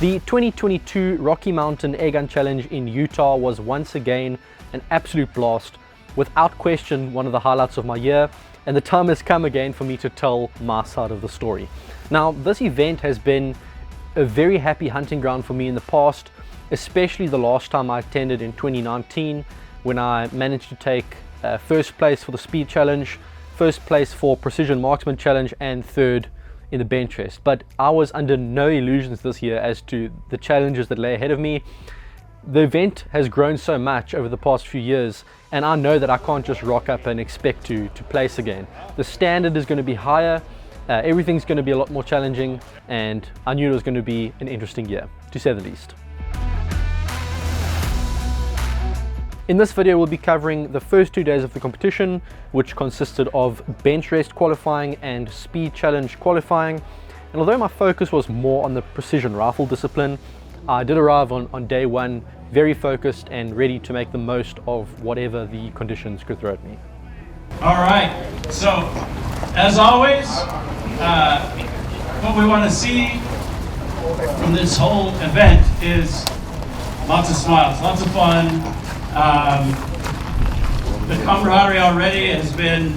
The 2022 Rocky Mountain Air Gun Challenge in Utah was once again an absolute blast, without question one of the highlights of my year, and the time has come again for me to tell my side of the story. Now, this event has been a very happy hunting ground for me in the past, especially the last time I attended in 2019 when I managed to take first place for the speed challenge, first place for precision marksman challenge, and third in the Benchrest. But I was under no illusions this year as to the challenges that lay ahead of me. The event has grown so much over the past few years, and I know that I can't just rock up and expect to place again. The standard is going to be higher, everything's going to be a lot more challenging, and I knew it was going to be an interesting year, to say the least. In this video, we'll be covering the first 2 days of the competition, which consisted of Benchrest qualifying and speed challenge qualifying. And although my focus was more on the precision rifle discipline, I did arrive on day one very focused and ready to make the most of whatever the conditions could throw at me. All right, so as always, what we want to see from this whole event is lots of smiles, lots of fun. The camaraderie already has been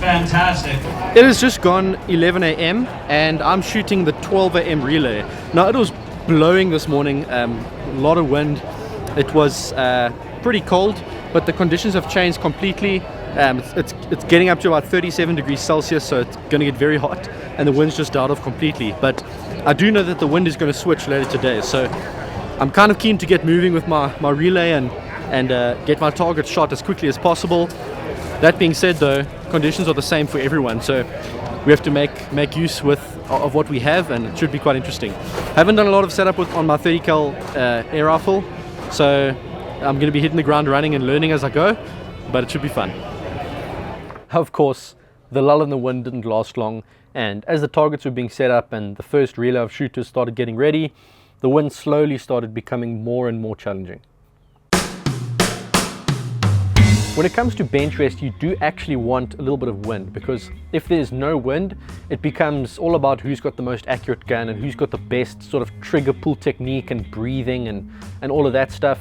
fantastic. It has just gone 11 a.m. and I'm shooting the 12 a.m. relay. Now, it was blowing this morning, a lot of wind. It was pretty cold, but the conditions have changed completely. It's getting up to about 37 degrees Celsius, so it's going to get very hot, and the wind's just died off completely. But I do know that the wind is going to switch later today, so I'm kind of keen to get moving with my relay and get my target shot as quickly as possible. That being said, though, conditions are the same for everyone, so we have to make use of what we have, and it should be quite interesting. Haven't done a lot of setup on my 30 cal air rifle, so I'm going to be hitting the ground running and learning as I go, but it should be fun. Of course, the lull in the wind didn't last long, and as the targets were being set up and the first relay of shooters started getting ready, the wind slowly started becoming more and more challenging. When it comes to Benchrest, you do actually want a little bit of wind, because if there's no wind, it becomes all about who's got the most accurate gun and who's got the best sort of trigger pull technique and breathing and all of that stuff.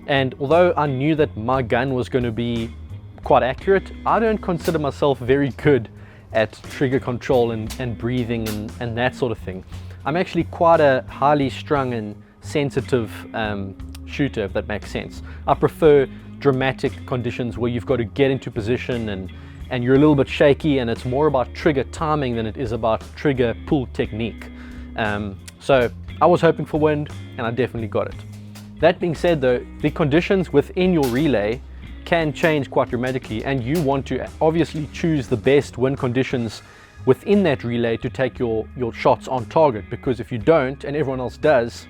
And although I knew that my gun was going to be quite accurate, I don't consider myself very good at trigger control and breathing and that sort of thing. I'm actually quite a highly strung and sensitive shooter, if that makes sense. I prefer dramatic conditions where you've got to get into position and you're a little bit shaky, and it's more about trigger timing than it is about trigger pull technique. So I was hoping for wind, and I definitely got it. That being said, though, the conditions within your relay can change quite dramatically, and you want to obviously choose the best wind conditions within that relay to take your shots on target, because if you don't and everyone else does,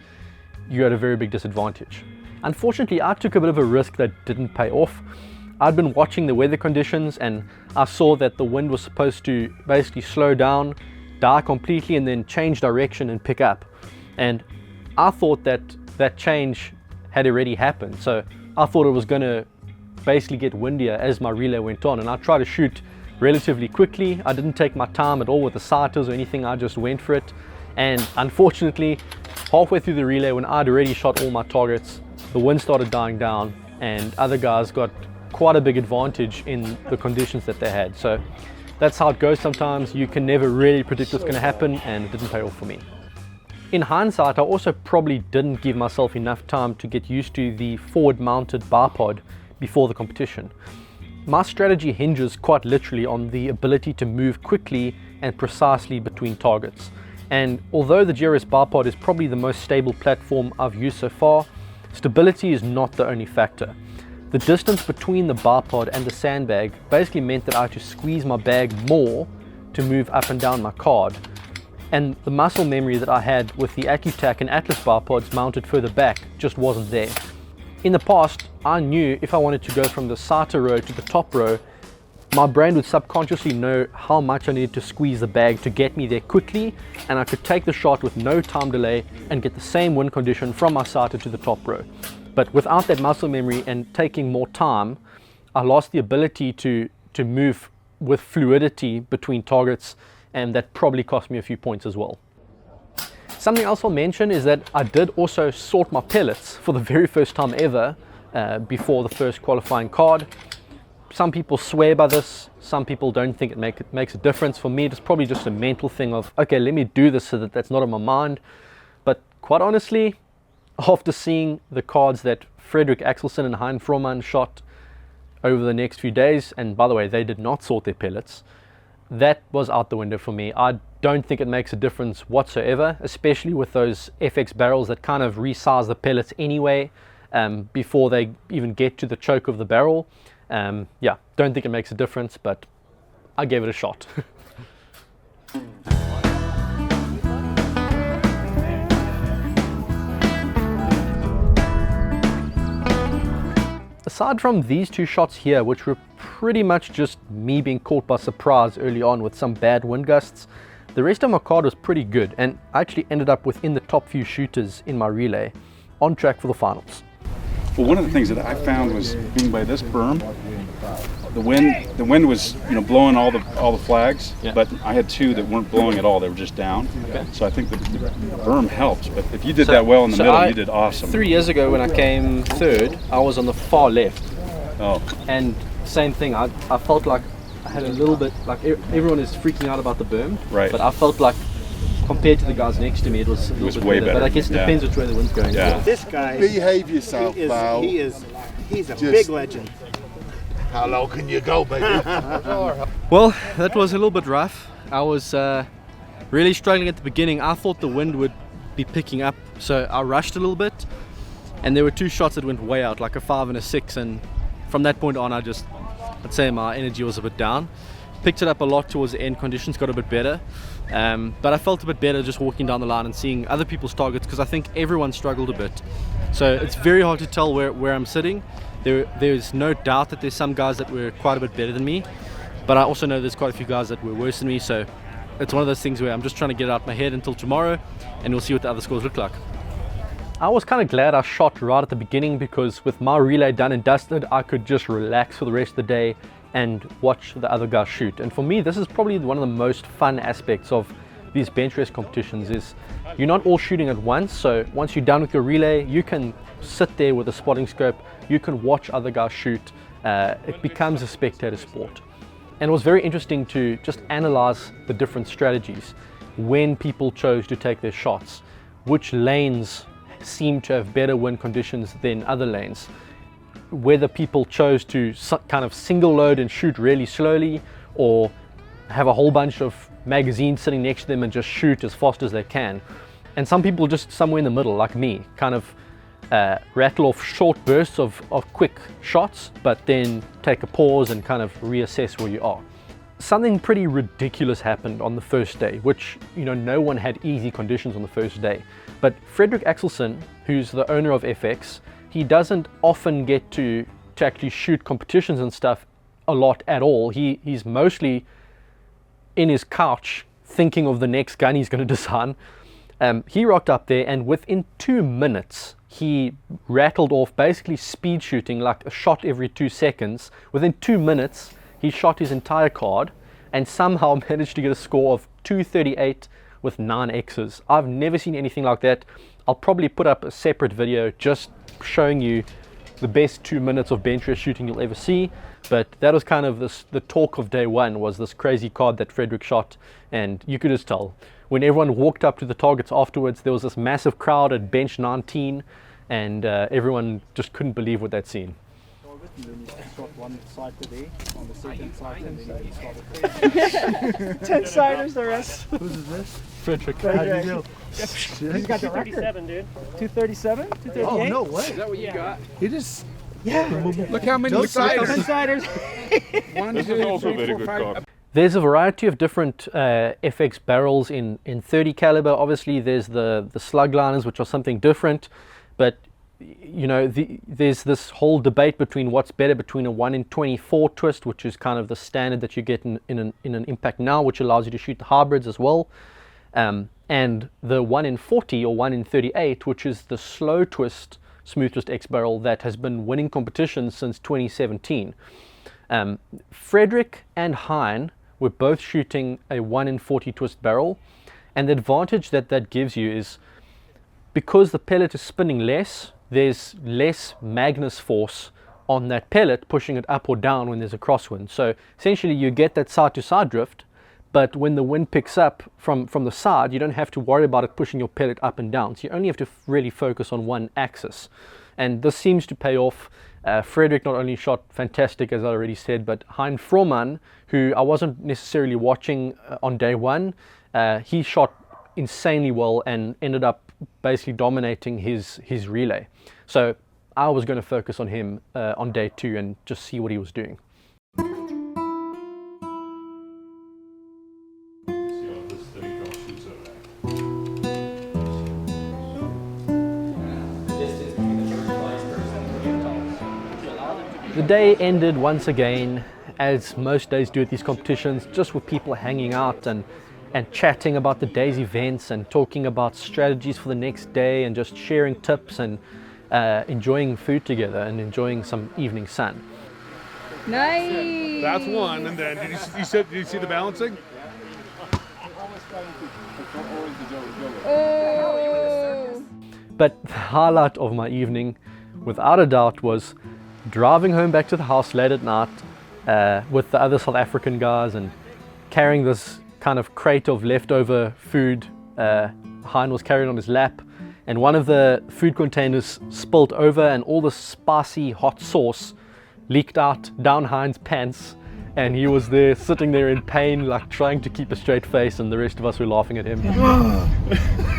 you're at a very big disadvantage. Unfortunately, I took a bit of a risk that didn't pay off. I'd been watching the weather conditions, and I saw that the wind was supposed to basically slow down, die completely, and then change direction and pick up. And I thought that change had already happened, so I thought it was going to basically get windier as my relay went on, and I tried to shoot relatively quickly. I didn't take my time at all with the sighters or anything, I just went for it. And unfortunately, halfway through the relay, when I'd already shot all my targets, the wind started dying down, and other guys got quite a big advantage in the conditions that they had. So that's how it goes sometimes. You can never really predict what's going to happen, and it didn't pay off for me. In hindsight, I also probably didn't give myself enough time to get used to the forward-mounted bipod before the competition. My strategy hinges quite literally on the ability to move quickly and precisely between targets. And although the GRS bipod is probably the most stable platform I've used so far, stability is not the only factor. The distance between the bipod and the sandbag basically meant that I had to squeeze my bag more to move up and down my card. And the muscle memory that I had with the AccuTac and Atlas bipods mounted further back just wasn't there. In the past, I knew if I wanted to go from the sighter row to the top row, my brain would subconsciously know how much I needed to squeeze the bag to get me there quickly, and I could take the shot with no time delay and get the same wind condition from my sighter to the top row. But without that muscle memory and taking more time, I lost the ability to move with fluidity between targets, and that probably cost me a few points as well. Something else I'll mention is that I did also sort my pellets for the very first time ever before the first qualifying card. Some people swear by this, some people don't think it makes a difference. For me, it's probably just a mental thing of, okay, let me do this so that that's not on my mind. But quite honestly, after seeing the cards that Frederik Axelsson and Hein Vrooman shot over the next few days, and by the way, they did not sort their pellets, that was out the window for me. I don't think it makes a difference whatsoever, especially with those FX barrels that kind of resize the pellets anyway before they even get to the choke of the barrel. Yeah, don't think it makes a difference, but I gave it a shot. Aside from these two shots here, which were pretty much just me being caught by surprise early on with some bad wind gusts, the rest of my card was pretty good, and I actually ended up within the top few shooters in my relay, on track for the finals. Well, one of the things that I found was being by this berm, the wind was blowing all the flags, yeah. But I had two that weren't blowing at all; they were just down. Okay. So I think the berm helps. But if you did that well in the middle, you did awesome. 3 years ago when I came third, I was on the far left. Oh. And same thing, I felt like I had a little bit, like everyone is freaking out about the berm, right? But I felt like compared to the guys next to me, it was a little bit way better. But I guess it depends which way the wind's going. Yeah. This guy, behave yourself, pal. He's a big legend. How low can you go, baby? Well, that was a little bit rough. I was really struggling at the beginning. I thought the wind would be picking up, so I rushed a little bit, and there were two shots that went way out, like a 5 and a 6, and from that point on I'd say my energy was a bit down. Picked it up a lot towards the end, conditions got a bit better, but I felt a bit better just walking down the line and seeing other people's targets, because I think everyone struggled a bit. So it's very hard to tell where I'm sitting. There's no doubt that there's some guys that were quite a bit better than me, but I also know there's quite a few guys that were worse than me, so it's one of those things where I'm just trying to get it out of my head until tomorrow, and we'll see what the other scores look like. I was kind of glad I shot right at the beginning, because with my relay done and dusted, I could just relax for the rest of the day and watch the other guys shoot. And for me, this is probably one of the most fun aspects of these bench rest competitions, is you're not all shooting at once. So once you're done with your relay, you can sit there with a spotting scope, you can watch other guys shoot. It becomes a spectator sport. And it was very interesting to just analyze the different strategies, when people chose to take their shots, which lanes seem to have better wind conditions than other lanes, whether people chose to kind of single load and shoot really slowly, or have a whole bunch of magazines sitting next to them and just shoot as fast as they can. And some people just somewhere in the middle, like me, kind of rattle off short bursts of quick shots, but then take a pause and kind of reassess where you are. Something pretty ridiculous happened on the first day, which, no one had easy conditions on the first day. But Frederik Axelsson, who's the owner of FX, he doesn't often get to actually shoot competitions and stuff a lot at all. He's mostly in his couch thinking of the next gun he's going to design. He rocked up there, and within 2 minutes, he rattled off basically speed shooting, like a shot every 2 seconds. Within 2 minutes, he shot his entire card and somehow managed to get a score of 238 with 9 X's. I've never seen anything like that. I'll probably put up a separate video just showing you the best 2 minutes of bench rest shooting you'll ever see. But that was kind of the talk of day one, was this crazy card that Frederik shot, and you could just tell. When everyone walked up to the targets afterwards, there was this massive crowd at bench 19, and everyone just couldn't believe what they'd seen. Shot one side today, on the second side, and then you shot 10 siders the rest. Who's this? Frederik. He's got the record. 237, dude. 237? 238? Oh, no way. Is that what you got? He just... Yeah. Look how many Those siders. 10 siders. This is also a very good card. There's a variety of different FX barrels in 30 caliber. Obviously, there's the slug liners, which are something different, but there's this whole debate between what's better between a 1 in 24 twist, which is kind of the standard that you get in an Impact now, which allows you to shoot the hybrids as well, and the 1 in 40 or 1 in 38, which is the slow twist smooth twist X barrel that has been winning competitions since 2017. Frederik and Hein were both shooting a 1 in 40 twist barrel, And the advantage that that gives you is because the pellet is spinning less, there's less Magnus force on that pellet pushing it up or down when there's a crosswind. So essentially you get that side to side drift, but when the wind picks up from the side, you don't have to worry about it pushing your pellet up and down. So you only have to really focus on one axis. And this seems to pay off. Frederick not only shot fantastic, as I already said, but Hein Frohman, who I wasn't necessarily watching on day one, he shot insanely well and ended up basically dominating his relay. So I was going to focus on him on day 2 and just see what he was doing. The day ended once again, as most days do at these competitions, just with people hanging out and chatting about the day's events and talking about strategies for the next day and just sharing tips and enjoying food together and enjoying some evening sun. Nice! That's one, and then did you see the balancing? Oh! But the highlight of my evening, without a doubt, was driving home back to the house late at night with the other South African guys and carrying this kind of crate of leftover food. Hein was carrying on his lap, and one of the food containers spilled over and all the spicy hot sauce leaked out down Hein's pants, and he was there sitting there in pain, like trying to keep a straight face, and the rest of us were laughing at him.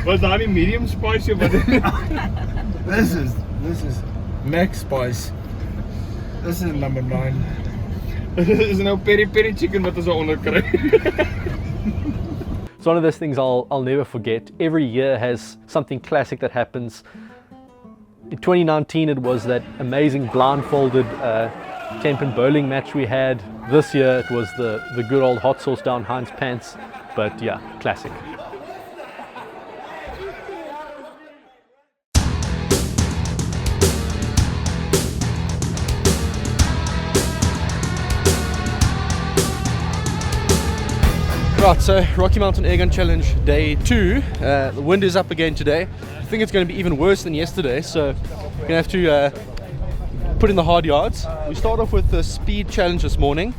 Was that any medium spicy? This is max spice. This is number 9. Is nou peri chicken wat ons onder kry. It's one of those things I'll never forget. Every year has something classic that happens. In 2019 it was that amazing blindfolded 10-pin bowling match we had. This year it was the good old hot sauce down Hein's pants. But yeah, classic. Right, so Rocky Mountain Airgun Challenge Day 2. The wind is up again today. I think it's going to be even worse than yesterday, so we're going to have to put in the hard yards. We start off with the speed challenge this morning,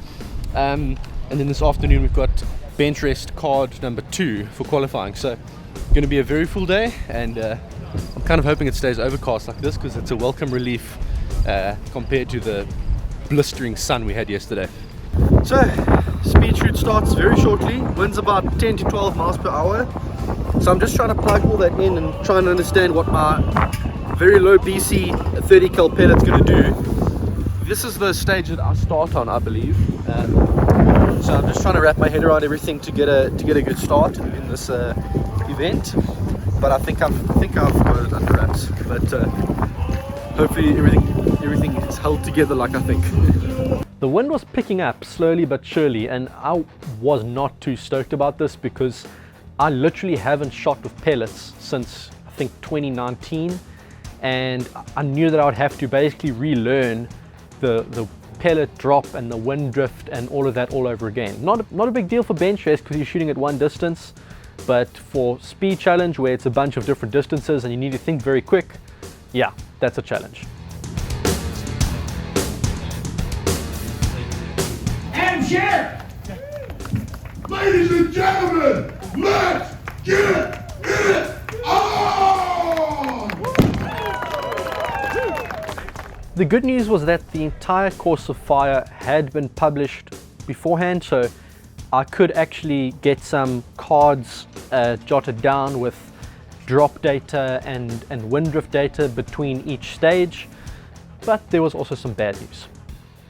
and then this afternoon we've got Benchrest card number 2 for qualifying. So going to be a very full day, and I'm kind of hoping it stays overcast like this because it's a welcome relief compared to the blistering sun we had yesterday. So speed shoot starts very shortly. Wind's about 10 to 12 miles per hour. So I'm just trying to plug all that in and trying to understand what my very low BC 30 cal pellet's going to do. This is the stage that I start on, I believe. So I'm just trying to wrap my head around everything to get a good start in this event. But I think I've got it under wraps. But hopefully everything is held together like I think. The wind was picking up slowly but surely, and I was not too stoked about this because I literally haven't shot with pellets since I think 2019, and I knew that I would have to basically relearn the pellet drop and the wind drift and all of that all over again. Not a big deal for Benchrest because you're shooting at one distance, but for speed challenge where it's a bunch of different distances and you need to think very quick, yeah, that's a challenge. Share. Ladies and gentlemen, let's get it on! The good news was that the entire course of fire had been published beforehand, so I could actually get some cards jotted down with drop data and wind drift data between each stage, but there was also some bad news.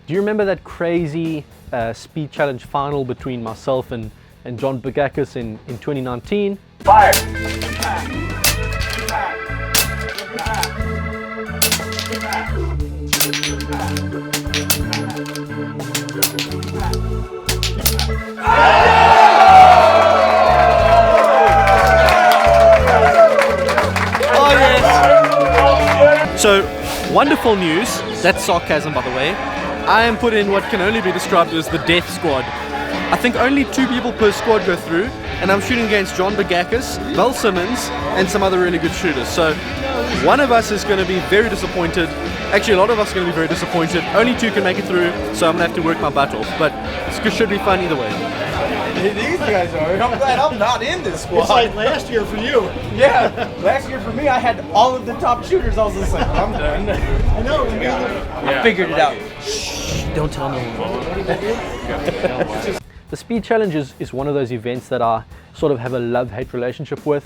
Do you remember that crazy speed challenge final between myself and John Bugakis in 2019? Fire! Oh yes! So, wonderful news. That's sarcasm, by the way. I am put in what can only be described as the death squad. I think only 2 people per squad go through, and I'm shooting against John Begachus, Val Simmons, and some other really good shooters. So one of us is going to be very disappointed. Actually, a lot of us are going to be very disappointed. Only 2 can make it through, so I'm going to have to work my butt off. But it should be fun either way. These guys are. I'm glad I'm not in this squad. It's like last year for you. Yeah, last year for me, I had all of the top shooters. I was just like, I'm done. I know. I figured it out. Don't tell no one. The speed challenge is one of those events that I sort of have a love-hate relationship with.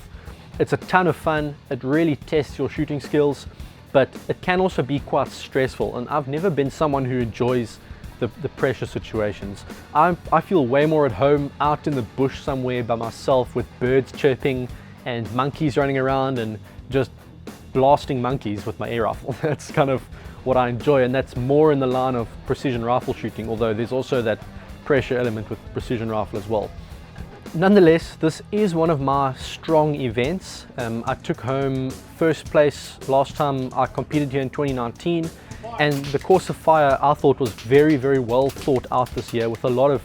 It's a ton of fun. It really tests your shooting skills, but it can also be quite stressful. And I've never been someone who enjoys the pressure situations. I feel way more at home out in the bush somewhere by myself with birds chirping and monkeys running around and just blasting monkeys with my air rifle. That's kind of what I enjoy, and that's more in the line of precision rifle shooting, although there's also that pressure element with precision rifle as well. Nonetheless, this is one of my strong events. I took home first place last time I competed here in 2019, and the course of fire I thought was very, very well thought out this year with a lot of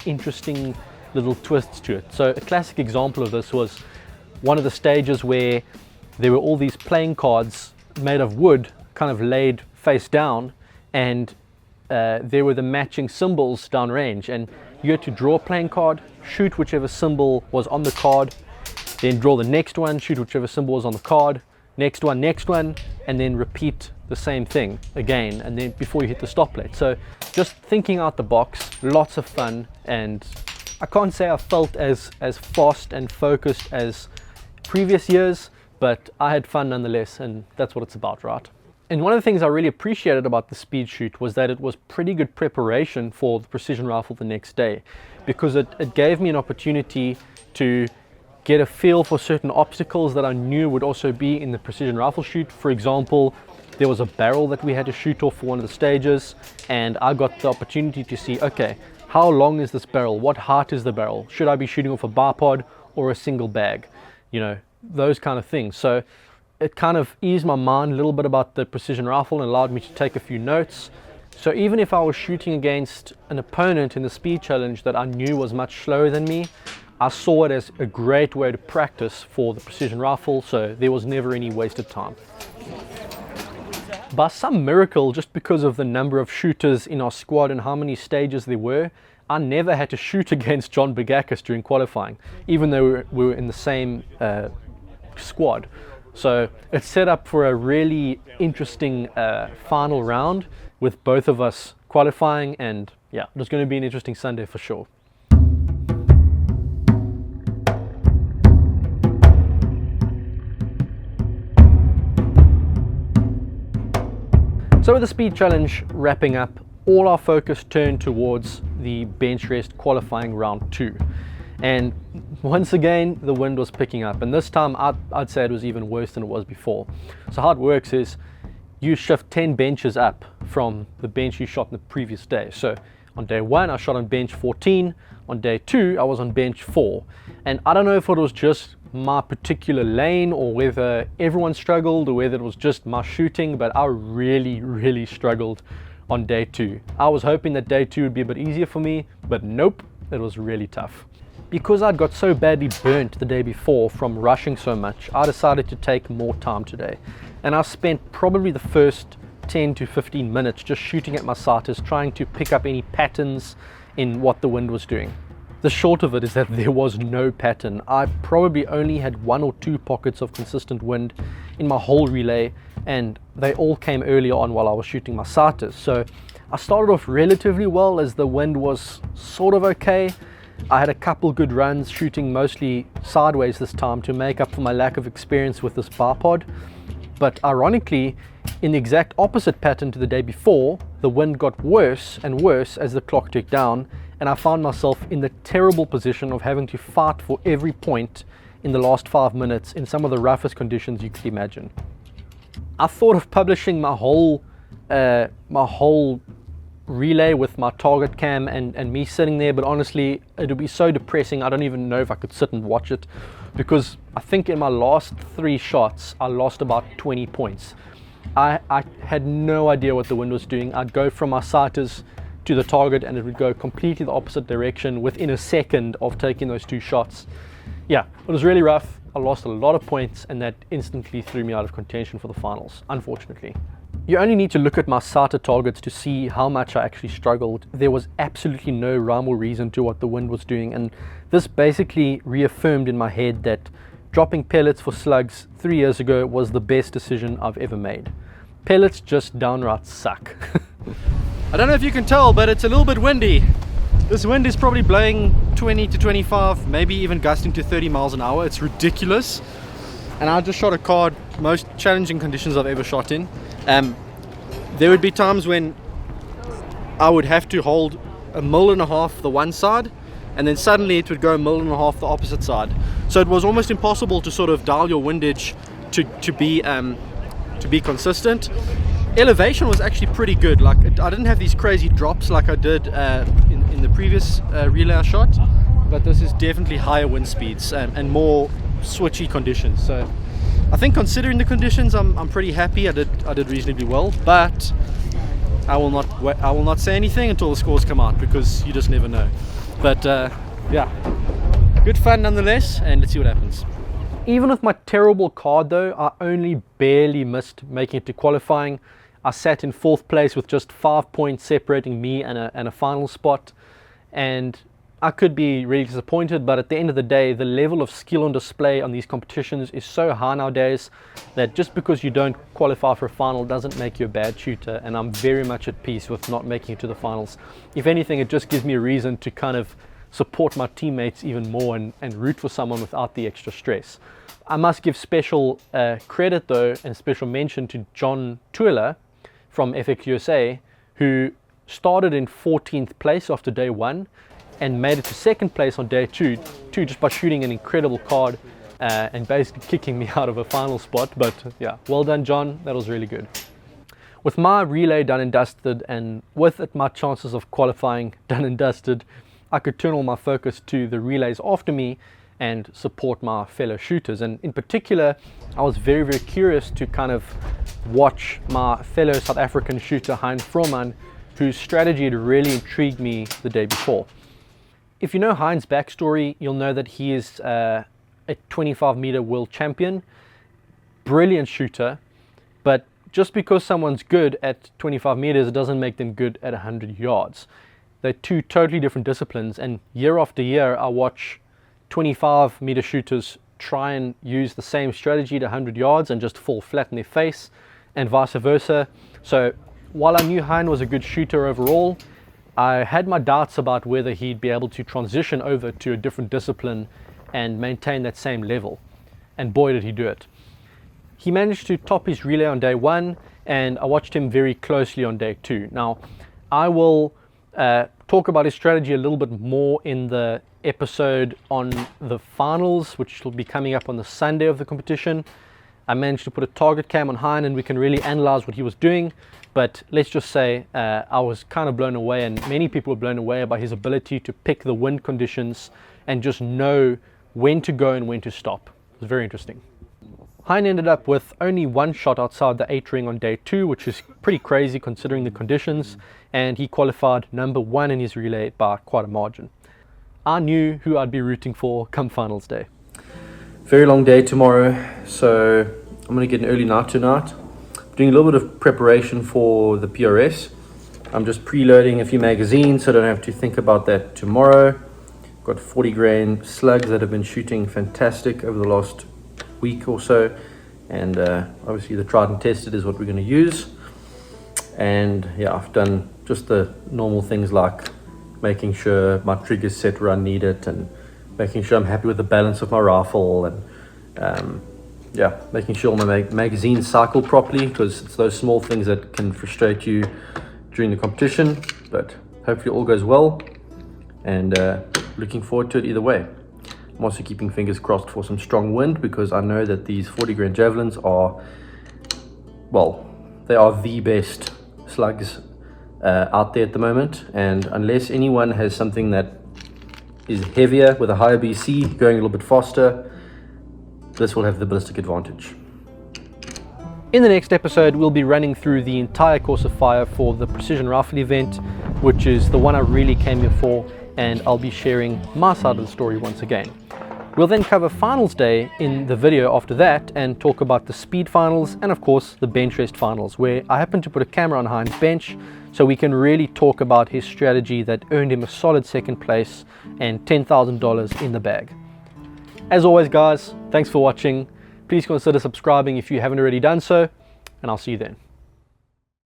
interesting little twists to it. So a classic example of this was one of the stages where there were all these playing cards made of wood kind of laid face down, and there were the matching symbols downrange, and you had to draw a playing card, shoot whichever symbol was on the card, then draw the next one, shoot whichever symbol was on the card, next one, and then repeat the same thing again, and then before you hit the stop plate. So just thinking out the box, lots of fun, and I can't say I felt as fast and focused as previous years, but I had fun nonetheless, and that's what it's about, right? And one of the things I really appreciated about the speed shoot was that it was pretty good preparation for the precision rifle the next day, because it gave me an opportunity to get a feel for certain obstacles that I knew would also be in the precision rifle shoot. For example, there was a barrel that we had to shoot off for one of the stages, and I got the opportunity to see, okay, how long is this barrel? What height is the barrel? Should I be shooting off a bipod or a single bag? You know, those kind of things. So it kind of eased my mind a little bit about the precision rifle and allowed me to take a few notes. So even if I was shooting against an opponent in the speed challenge that I knew was much slower than me, I saw it as a great way to practice for the precision rifle, so there was never any wasted time. By some miracle, just because of the number of shooters in our squad and how many stages there were, I never had to shoot against John Begachus during qualifying, even though we were in the same squad. So it's set up for a really interesting final round with both of us qualifying, and yeah, it's going to be an interesting Sunday for sure. So with the speed challenge wrapping up, all our focus turned towards the Benchrest qualifying round 2. And once again, the wind was picking up, and this time I'd say it was even worse than it was before. So how it works is you shift 10 benches up from the bench you shot in the previous day. So on day 1, I shot on bench 14. On day 2, I was on bench 4. And I don't know if it was just my particular lane or whether everyone struggled or whether it was just my shooting, but I really struggled on day 2. I was hoping that day 2 would be a bit easier for me, but nope, it was really tough. Because I'd got so badly burnt the day before from rushing so much, I decided to take more time today. And I spent probably the first 10 to 15 minutes just shooting at my sighters, trying to pick up any patterns in what the wind was doing. The short of it is that there was no pattern. I probably only had 1 or 2 pockets of consistent wind in my whole relay, and they all came early on while I was shooting my sighters. So I started off relatively well as the wind was sort of okay. I had a couple good runs shooting mostly sideways this time to make up for my lack of experience with this bipod. But ironically, in the exact opposite pattern to the day before, the wind got worse and worse as the clock ticked down, and I found myself in the terrible position of having to fight for every point in the last 5 minutes in some of the roughest conditions you could imagine. I thought of publishing my whole relay with my target cam and me sitting there, but honestly it would be so depressing. I don't even know if I could sit and watch it, because I think in my last 3 shots I lost about 20 points. I had no idea what the wind was doing. I'd go from my sighters to the target and it would go completely the opposite direction within a second of taking those 2 shots. Yeah, it was really rough. I lost a lot of points and that instantly threw me out of contention for the finals, unfortunately. You only need to look at my sighted targets to see how much I actually struggled. There was absolutely no rhyme or reason to what the wind was doing, and this basically reaffirmed in my head that dropping pellets for slugs 3 years ago was the best decision I've ever made. Pellets just downright suck. I don't know if you can tell, but it's a little bit windy. This wind is probably blowing 20 to 25, maybe even gusting to 30 miles an hour. It's ridiculous. And I just shot a card, most challenging conditions I've ever shot in. There would be times when I would have to hold 1.5 mil the one side, and then suddenly it would go 1.5 mil the opposite side. So it was almost impossible to sort of dial your windage to be consistent. Elevation was actually pretty good. Like I didn't have these crazy drops like I did in the previous relay I shot, but this is definitely higher wind speeds and more switchy conditions. So I think considering the conditions, I'm pretty happy. I did reasonably well, but I will not say anything until the scores come out, because you just never know. But yeah, good fun nonetheless, and let's see what happens. Even with my terrible card though, I only barely missed making it to qualifying. I sat in 4th place with just 5 points separating me and a final spot, and I could be really disappointed, but at the end of the day, the level of skill on display on these competitions is so high nowadays that just because you don't qualify for a final doesn't make you a bad shooter, and I'm very much at peace with not making it to the finals. If anything, it just gives me a reason to kind of support my teammates even more and root for someone without the extra stress. I must give special credit though, and special mention to John Tueller from FX USA, who started in 14th place after day 1 and made it to 2nd place on day 2 just by shooting an incredible card and basically kicking me out of a final spot. But yeah, well done John, that was really good. With my relay done and dusted, and with it my chances of qualifying done and dusted, I could turn all my focus to the relays after me and support my fellow shooters. And in particular, I was very, very curious to kind of watch my fellow South African shooter Hein Frohman, whose strategy had really intrigued me the day before. If you know Hein's backstory, you'll know that he is a 25-meter world champion, brilliant shooter, but just because someone's good at 25 meters, it doesn't make them good at 100 yards. They're 2 totally different disciplines, and year after year I watch 25-meter shooters try and use the same strategy at 100 yards and just fall flat in their face, and vice versa. So while I knew Hein was a good shooter overall, I had my doubts about whether he'd be able to transition over to a different discipline and maintain that same level. And boy did he do it. He managed to top his relay on day 1, and I watched him very closely on day 2. Now, I will talk about his strategy a little bit more in the episode on the finals, which will be coming up on the Sunday of the competition. I managed to put a target cam on Hein and we can really analyze what he was doing, but let's just say I was kind of blown away, and many people were blown away by his ability to pick the wind conditions and just know when to go and when to stop. It was very interesting. Hein ended up with only 1 shot outside the 8 ring on day 2, which is pretty crazy considering the conditions, and he qualified number 1 in his relay by quite a margin. I knew who I'd be rooting for come finals day. Very long day tomorrow, so I'm going to get an early night tonight. Doing a little bit of preparation for the PRS. I'm just preloading a few magazines so I don't have to think about that tomorrow. Got 40 grain slugs that have been shooting fantastic over the last week or so, and obviously the tried and tested is what we're going to use. And yeah, I've done just the normal things like making sure my trigger's set where I need it, and making sure I'm happy with the balance of my rifle, and yeah, making sure my magazines cycle properly, because it's those small things that can frustrate you during the competition. But hopefully all goes well, and looking forward to it either way. I'm also keeping fingers crossed for some strong wind, because I know that these 40 grain javelins are, well, they are the best slugs out there at the moment, and unless anyone has something that is heavier with a higher BC going a little bit faster, this will have the ballistic advantage. In the next episode, we'll be running through the entire course of fire for the Precision Rifle event, which is the one I really came here for, and I'll be sharing my side of the story once again. We'll then cover finals day in the video after that and talk about the speed finals and of course the Benchrest finals, where I happen to put a camera on Hein's bench so we can really talk about his strategy that earned him a solid second place and $10,000 in the bag. As always guys, thanks for watching. Please consider subscribing if you haven't already done so, and I'll see you then.